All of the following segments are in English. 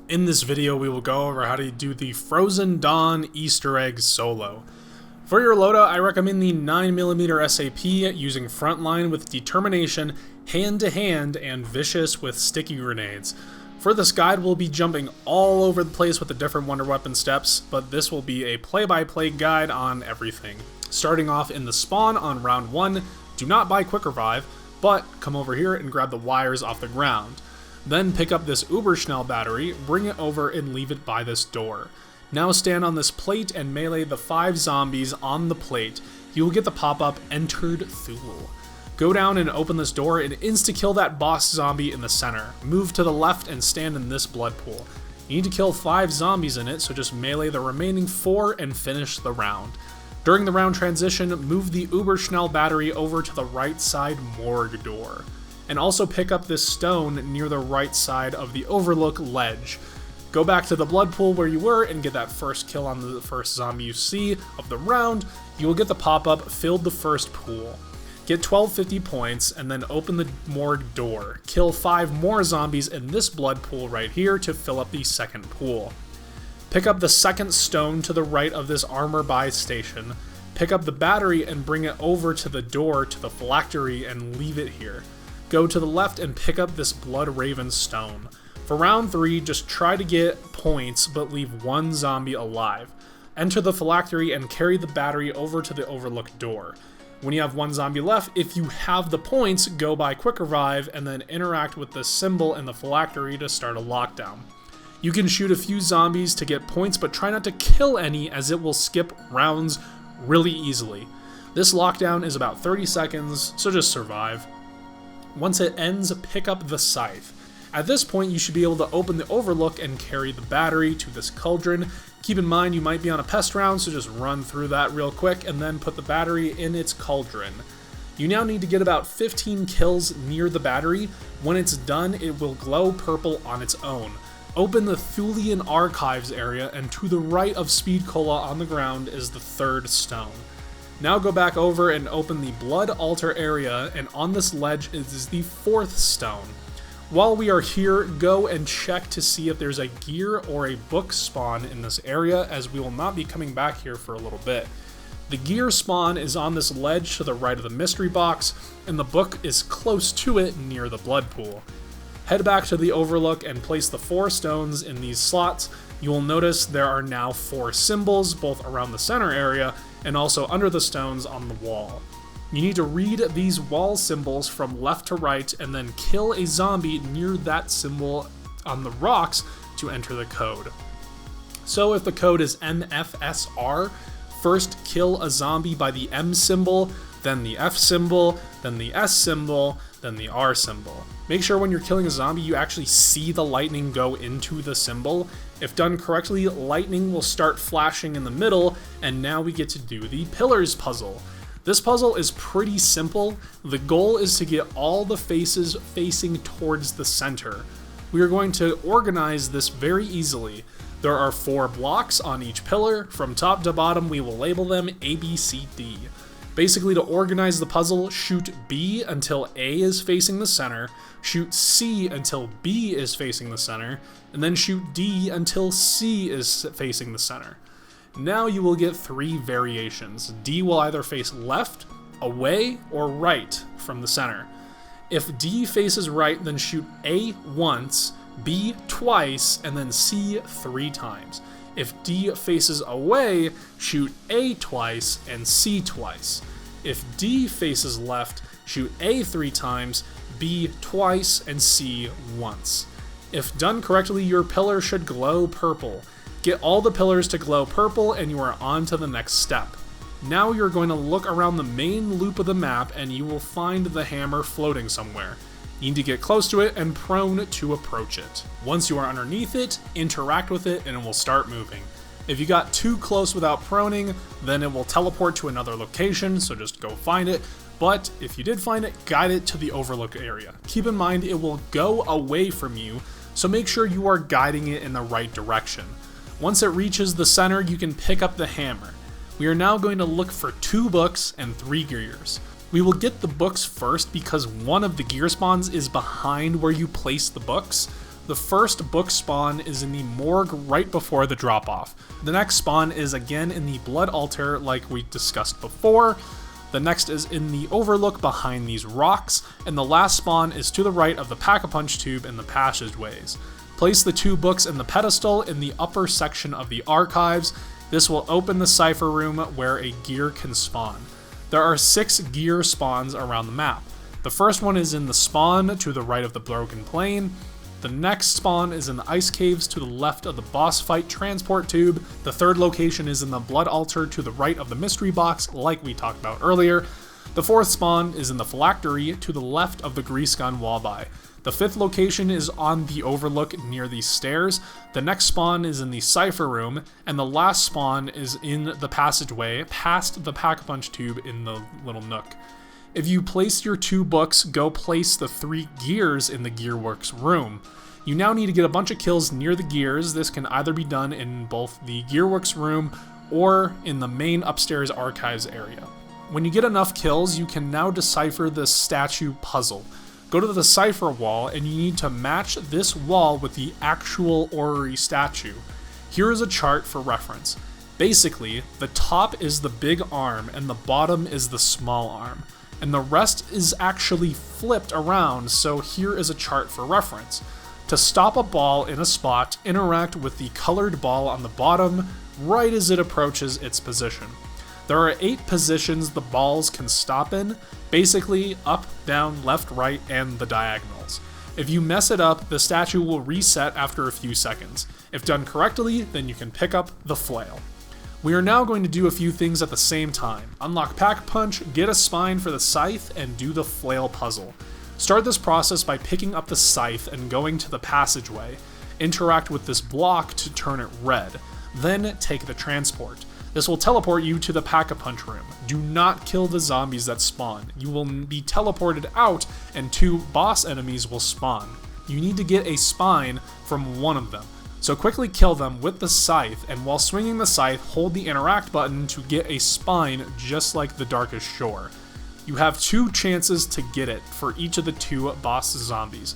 In this video, we will go over how to do the Frozen Dawn Easter Egg solo. For your loadout, I recommend the 9mm SAP using Frontline with Determination, Hand-to-Hand, and Vicious with Sticky Grenades. For this guide, we'll be jumping all over the place with the different Wonder Weapon steps, but this will be a play-by-play guide on everything. Starting off in the spawn on round 1, do not buy Quick Revive, but come over here and grab the wires off the ground. Then pick up this Uberschnell battery, bring it over and leave it by this door. Now stand on this plate and melee the 5 zombies on the plate. You will get the pop-up Entered Thule. Go down and open this door and insta-kill that boss zombie in the center. Move to the left and stand in this blood pool. You need to kill 5 zombies in it, so just melee the remaining 4 and finish the round. During the round transition, move the Uberschnell battery over to the right side morgue door. And also pick up this stone near the right side of the Overlook ledge. Go back to the blood pool where you were and get that first kill on the first zombie you see of the round. You will get the pop-up Filled the First Pool. Get 1250 points and then open the morgue door. Kill 5 more zombies in this blood pool right here to fill up the second pool. Pick up the second stone to the right of this armor buy station. Pick up the battery and bring it over to the door to the Phylactery and leave it here. Go to the left and pick up this Bloodraven stone. For round 3, just try to get points but leave 1 zombie alive. Enter the Phylactery and carry the battery over to the Overlook door. When you have 1 zombie left, if you have the points, go buy Quick Revive and then interact with the symbol in the Phylactery to start a lockdown. You can shoot a few zombies to get points, but try not to kill any as it will skip rounds really easily. This lockdown is about 30 seconds, so just survive. Once it ends, pick up the Scythe. At this point, you should be able to open the Overlook and carry the battery to this Cauldron. Keep in mind you might be on a pest round, so just run through that real quick and then put the battery in its Cauldron. You now need to get about 15 kills near the battery. When it's done, it will glow purple on its own. Open the Thulian Archives area, and to the right of Speed Cola on the ground is the 3rd stone. Now go back over and open the Blood Altar area, and on this ledge is the 4th stone. While we are here, go and check to see if there's a gear or a book spawn in this area, as we will not be coming back here for a little bit. The gear spawn is on this ledge to the right of the mystery box, and the book is close to it near the blood pool. Head back to the Overlook and place the 4 stones in these slots. You will notice there are now 4 symbols, both around the center area and also under the stones on the wall. You need to read these wall symbols from left to right and then kill a zombie near that symbol on the rocks to enter the code. So if the code is MFSR, first kill a zombie by the M symbol, then the F symbol, then the S symbol, then the R symbol. Make sure when you're killing a zombie you actually see the lightning go into the symbol. If done correctly, lightning will start flashing in the middle, and now we get to do the Pillars puzzle. This puzzle is pretty simple. The goal is to get all the faces facing towards the center. We are going to organize this very easily. There are 4 blocks on each pillar. From top to bottom, we will label them A, B, C, D. Basically, to organize the puzzle, shoot B until A is facing the center, shoot C until B is facing the center, and then shoot D until C is facing the center. Now you will get 3 variations. D will either face left, away, or right from the center. If D faces right, then shoot A once, B twice, and then C 3 times. If D faces away, shoot A twice and C twice. If D faces left, shoot A 3 times, B twice, and C once. If done correctly, your pillar should glow purple. Get all the pillars to glow purple and you are on to the next step. Now you're going to look around the main loop of the map and you will find the hammer floating somewhere. You need to get close to it and prone to approach it. Once you are underneath it, interact with it and it will start moving. If you got too close without proning, then it will teleport to another location, so just go find it. But if you did find it, guide it to the Overlook area. Keep in mind it will go away from you, so make sure you are guiding it in the right direction. Once it reaches the center, you can pick up the hammer. We are now going to look for 2 books and 3 gears. We will get the books first because one of the gear spawns is behind where you place the books. The first book spawn is in the morgue right before the drop-off. The next spawn is again in the blood altar like we discussed before. The next is in the Overlook behind these rocks, and the last spawn is to the right of the Pack-a-Punch tube in the passageways. Place the 2 books in the pedestal in the upper section of the archives. This will open the Cipher room where a gear can spawn. There are 6 gear spawns around the map. The first one is in the spawn to the right of the Broken Plane. The next spawn is in the ice caves to the left of the boss fight transport tube. The third location is in the blood altar to the right of the mystery box, like we talked about earlier. The fourth spawn is in the Phylactery to the left of the grease gun walleye. The fifth location is on the Overlook near these stairs. The next spawn is in the Cipher room, and the last spawn is in the passageway past the Pack-a-Punch tube in the little nook. If you place your 2 books, go place the 3 gears in the Gearworks room. You now need to get a bunch of kills near the gears. This can either be done in both the Gearworks room or in the main upstairs archives area. When you get enough kills, you can now decipher the statue puzzle. Go to the Cipher wall, and you need to match this wall with the actual orrery statue. Here is a chart for reference. Basically, the top is the big arm, and the bottom is the small arm. And the rest is actually flipped around, so here is a chart for reference. To stop a ball in a spot, interact with the colored ball on the bottom right as it approaches its position. There are 8 positions the balls can stop in, basically up, down, left, right, and the diagonals. If you mess it up, the statue will reset after a few seconds. If done correctly, then you can pick up the flail. We are now going to do a few things at the same time. Unlock Pack-a-Punch, get a spine for the scythe, and do the flail puzzle. Start this process by picking up the scythe and going to the passageway. Interact with this block to turn it red. Then take the transport. This will teleport you to the Pack-a-Punch room. Do not kill the zombies that spawn. You will be teleported out and 2 boss enemies will spawn. You need to get a spine from one of them. So quickly kill them with the scythe, and while swinging the scythe, hold the interact button to get a spine just like the Darkest Shore. You have 2 chances to get it for each of the 2 boss zombies.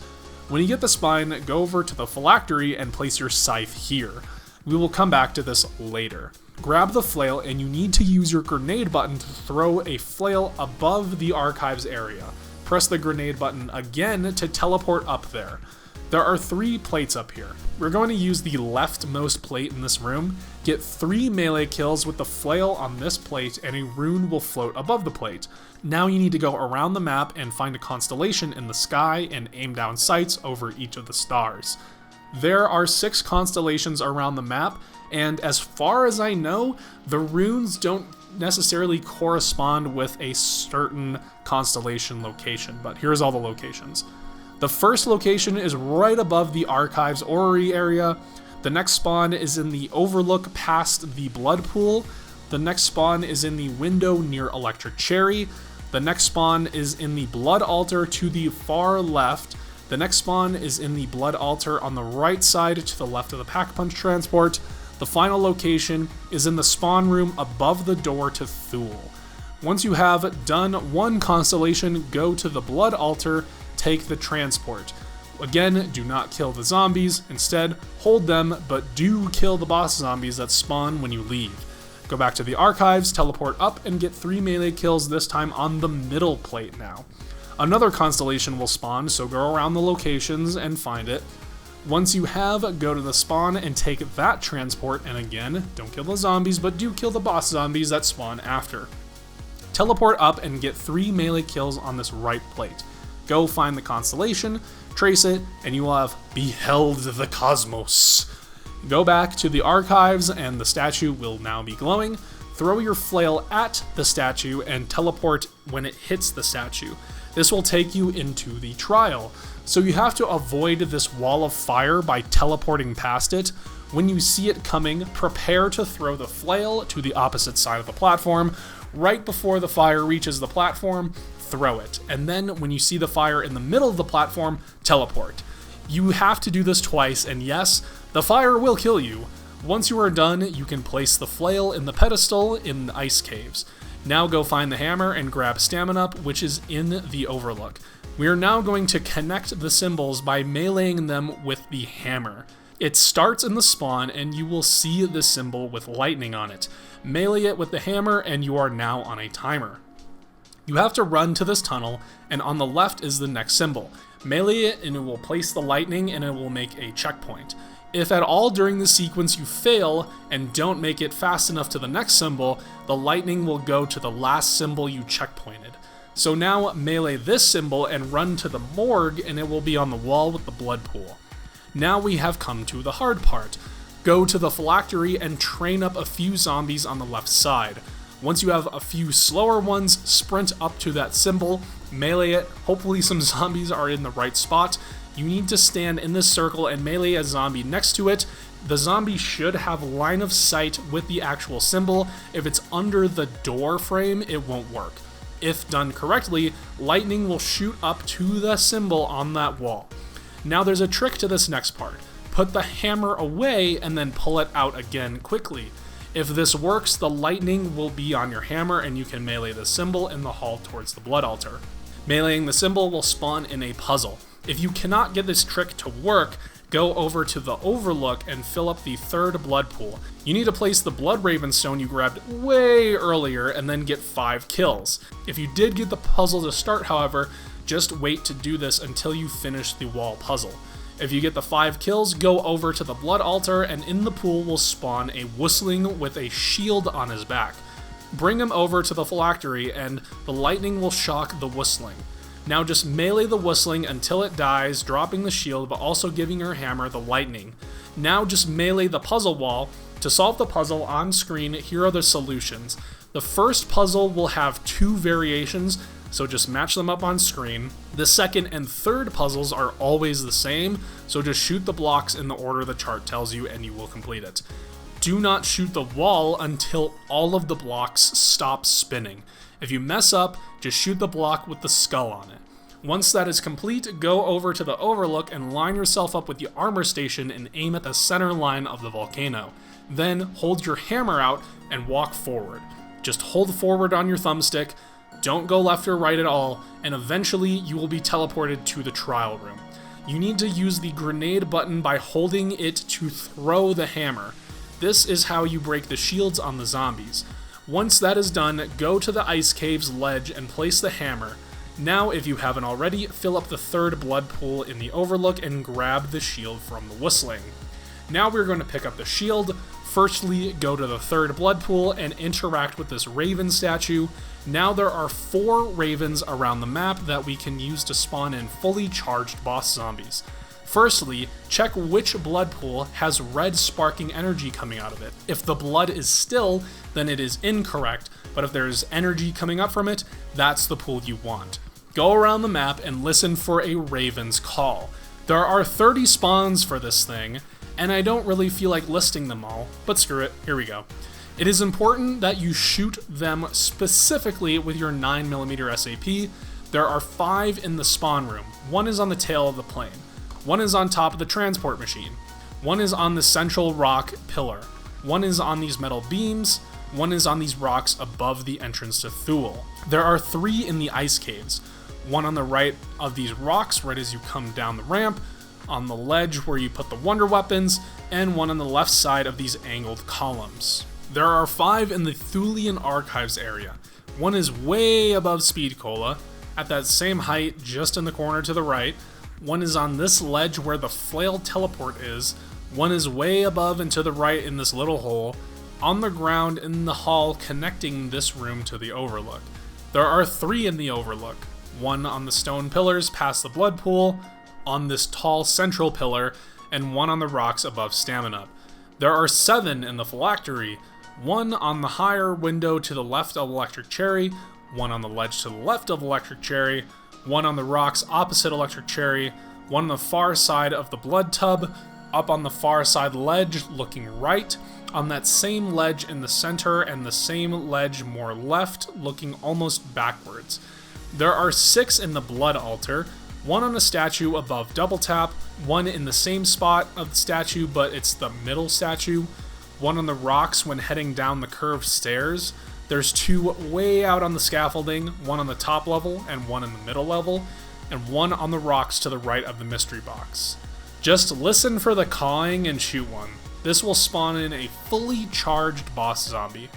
When you get the spine, go over to the Phylactery and place your scythe here. We will come back to this later. Grab the flail, and you need to use your grenade button to throw a flail above the archives area. Press the grenade button again to teleport up there. There are 3 plates up here. We're going to use the leftmost plate in this room, get 3 melee kills with the flail on this plate, and a rune will float above the plate. Now you need to go around the map and find a constellation in the sky and aim down sights over each of the stars. There are 6 constellations around the map, and as far as I know, the runes don't necessarily correspond with a certain constellation location, but here's all the locations. The first location is right above the Archives Orrery area. The next spawn is in the Overlook past the Blood Pool. The next spawn is in the window near Electric Cherry. The next spawn is in the Blood Altar to the far left. The next spawn is in the Blood Altar on the right side to the left of the Pack-a-Punch transport. The final location is in the spawn room above the door to Thule. Once you have done 1 constellation, go to the Blood Altar, take the transport. Again, do not kill the zombies, instead hold them, but do kill the boss zombies that spawn when you leave. Go back to the archives, teleport up, and get 3 melee kills, this time on the middle plate now. Another constellation will spawn, so go around the locations and find it. Once you have, go to the spawn and take that transport, and again, don't kill the zombies, but do kill the boss zombies that spawn after. Teleport up and get 3 melee kills on this right plate. Go find the constellation, trace it, and you will have beheld the cosmos. Go back to the archives and the statue will now be glowing. Throw your flail at the statue and teleport when it hits the statue. This will take you into the trial. So you have to avoid this wall of fire by teleporting past it. When you see it coming, prepare to throw the flail to the opposite side of the platform. Right before the fire reaches the platform, throw it. And then when you see the fire in the middle of the platform, teleport. You have to do this twice, and yes, the fire will kill you. Once you are done, you can place the flail in the pedestal in the ice caves. Now go find the hammer and grab stamina up, which is in the Overlook. We are now going to connect the symbols by meleeing them with the hammer. It starts in the spawn and you will see the symbol with lightning on it. Melee it with the hammer and you are now on a timer. You have to run to this tunnel, and on the left is the next symbol. Melee it and it will place the lightning and it will make a checkpoint. If at all during the sequence you fail and don't make it fast enough to the next symbol, the lightning will go to the last symbol you checkpointed. So now melee this symbol and run to the morgue and it will be on the wall with the blood pool. Now we have come to the hard part. Go to the Phylactery and train up a few zombies on the left side. Once you have a few slower ones, sprint up to that symbol, melee it, hopefully some zombies are in the right spot. You need to stand in this circle and melee a zombie next to it. The zombie should have line of sight with the actual symbol. If it's under the door frame, it won't work. If done correctly, lightning will shoot up to the symbol on that wall. Now there's a trick to this next part. Put the hammer away and then pull it out again quickly. If this works, the lightning will be on your hammer and you can melee the symbol in the hall towards the blood altar. Meleeing the symbol will spawn in a puzzle. If you cannot get this trick to work, go over to the Overlook and fill up the third blood pool. You need to place the Bloodraven stone you grabbed way earlier and then get 5 kills. If you did get the puzzle to start, however, just wait to do this until you finish the wall puzzle. If you get the 5 kills, go over to the blood altar and in the pool will spawn a whistling with a shield on his back. Bring him over to the Phylactery and the lightning will shock the whistling. Now just melee the whistling until it dies, dropping the shield but also giving your hammer the lightning. Now just melee the puzzle wall. To solve the puzzle on screen, here are the solutions. The first puzzle will have 2 variations, so just match them up on screen. The second and third puzzles are always the same, so just shoot the blocks in the order the chart tells you and you will complete it. Do not shoot the wall until all of the blocks stop spinning. If you mess up, just shoot the block with the skull on it. Once that is complete, go over to the Overlook and line yourself up with the armor station and aim at the center line of the volcano. Then hold your hammer out and walk forward. Just hold forward on your thumbstick, don't go left or right at all, and eventually you will be teleported to the trial room. You need to use the grenade button by holding it to throw the hammer. This is how you break the shields on the zombies. Once that is done, go to the Ice Cave's ledge and place the hammer. Now, if you haven't already, fill up the third blood pool in the Overlook and grab the shield from the whistling. Now we're going to pick up the shield. Firstly, go to the third blood pool and interact with this raven statue. Now there are 4 ravens around the map that we can use to spawn in fully charged boss zombies. Firstly, check which blood pool has red sparking energy coming out of it. If the blood is still, then it is incorrect, but if there's energy coming up from it, that's the pool you want. Go around the map and listen for a raven's call. There are 30 spawns for this thing, and I don't really feel like listing them all, but screw it, here we go. It is important that you shoot them specifically with your 9mm SAP. There are 5 in the spawn room. 1 is on the tail of the plane. 1 is on top of the transport machine. 1 is on the central rock pillar. 1 is on these metal beams. 1 is on these rocks above the entrance to Thule. There are 3 in the ice caves. 1 on the right of these rocks right as you come down the ramp, on the ledge where you put the wonder weapons, and 1 on the left side of these angled columns. There are 5 in the Thulian Archives area. 1 is way above Speed Cola, at that same height just in the corner to the right. 1 is on this ledge where the Flail teleport is. 1 is way above and to the right in this little hole, on the ground in the hall connecting this room to the Overlook. There are 3 in the Overlook. 1 on the stone pillars past the blood pool, on this tall central pillar, and 1 on the rocks above Stamina. There are 7 in the Phylactery. 1 on the higher window to the left of Electric Cherry, 1 on the ledge to the left of Electric Cherry, 1 on the rocks opposite Electric Cherry, 1 on the far side of the blood tub, up on the far side ledge looking right, on that same ledge in the center, and the same ledge more left looking almost backwards. There are 6 in the blood altar, 1 on a statue above double tap, 1 in the same spot of the statue but it's the middle statue, 1 on the rocks when heading down the curved stairs. There's 2 way out on the scaffolding, 1 on the top level and 1 in the middle level. and one on the rocks to the right of the mystery box. Just listen for the cawing and shoot one. This will spawn in a fully charged boss zombie.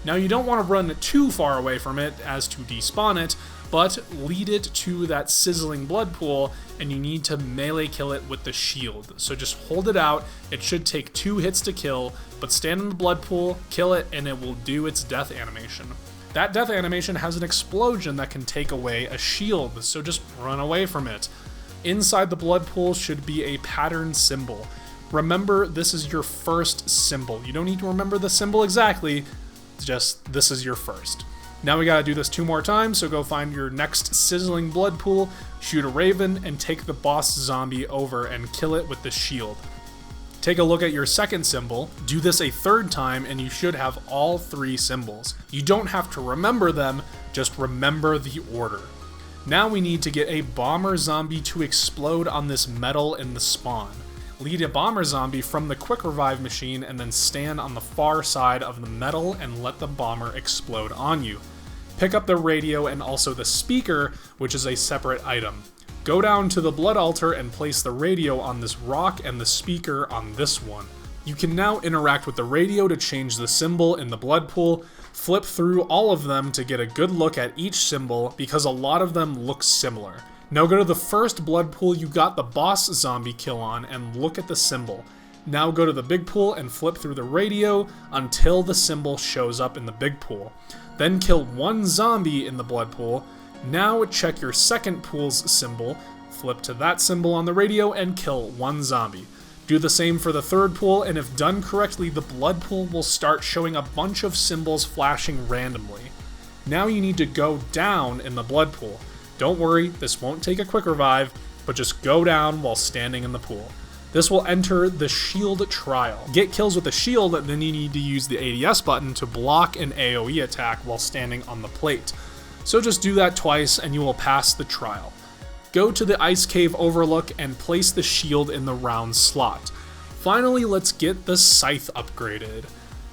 Now you don't want to run too far away from it as to despawn it, but lead it to that sizzling blood pool, and you need to melee kill it with the shield. So just hold it out, it should take 2 hits to kill, but stand in the blood pool, kill it, and it will do its death animation. That death animation has an explosion that can take away a shield, so just run away from it. Inside the blood pool should be a pattern symbol. Remember, this is your first symbol. You don't need to remember the symbol exactly, just this is your first. Now we gotta do this 2 more times, so go find your next sizzling blood pool, shoot a raven, and take the boss zombie over and kill it with the shield. Take a look at your second symbol, do this a 3rd time, and you should have all 3 symbols. You don't have to remember them, just remember the order. Now we need to get a bomber zombie to explode on this metal in the spawn. Lead a bomber zombie from the quick revive machine and then stand on the far side of the metal and let the bomber explode on you. Pick up the radio and also the speaker, which is a separate item. Go down to the blood altar and place the radio on this rock and the speaker on this one. You can now interact with the radio to change the symbol in the blood pool. Flip through all of them to get a good look at each symbol because a lot of them look similar. Now go to the first blood pool you got the boss zombie kill on and look at the symbol. Now go to the big pool and flip through the radio until the symbol shows up in the big pool. Then kill 1 zombie in the blood pool. Now check your second pool's symbol, flip to that symbol on the radio and kill 1 zombie. Do the same for the 3rd pool, and if done correctly, the blood pool will start showing a bunch of symbols flashing randomly. Now you need to go down in the blood pool. Don't worry, this won't take a quick revive, but just go down while standing in the pool. This will enter the shield trial. Get kills with the shield, then you need to use the ADS button to block an AoE attack while standing on the plate. So just do that twice and you will pass the trial. Go to the ice cave overlook and place the shield in the round slot. Finally, let's get the scythe upgraded.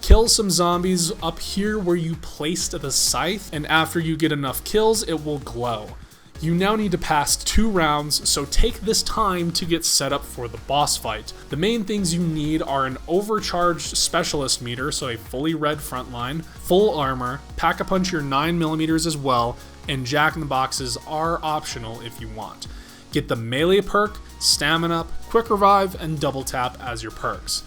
Kill some zombies up here where you placed the scythe, and after you get enough kills, it will glow. You now need to pass 2 rounds, so take this time to get set up for the boss fight. The main things you need are an overcharged specialist meter, so a fully red frontline, full armor, pack-a-punch your 9mm as well, and jack-in-the-boxes are optional if you want. Get the melee perk, stamina up, quick revive, and double tap as your perks.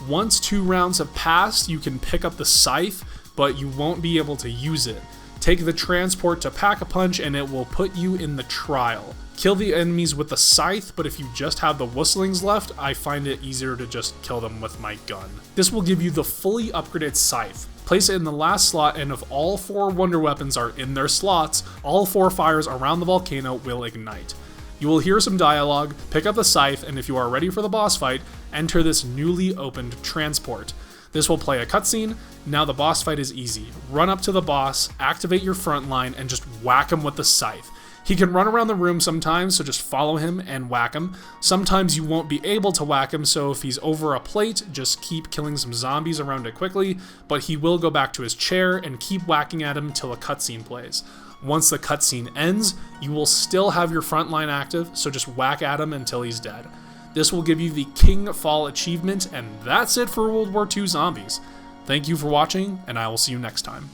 Once 2 rounds have passed, you can pick up the scythe, but you won't be able to use it. Take the transport to Pack-a-Punch and it will put you in the trial. Kill the enemies with the scythe, but if you just have the whistlings left, I find it easier to just kill them with my gun. This will give you the fully upgraded scythe. Place it in the last slot, and if all 4 wonder weapons are in their slots, all 4 fires around the volcano will ignite. You will hear some dialogue, pick up the scythe, and if you are ready for the boss fight, enter this newly opened transport. This will play a cutscene. Now the boss fight is easy. Run up to the boss, activate your front line, and just whack him with the scythe. He can run around the room sometimes, so just follow him and whack him. Sometimes you won't be able to whack him, so if he's over a plate, just keep killing some zombies around it quickly, but he will go back to his chair and keep whacking at him till a cutscene plays. Once the cutscene ends, you will still have your front line active, so just whack at him until he's dead. This will give you the Kingfall achievement, and that's it for World War II Zombies. Thank you for watching, and I will see you next time.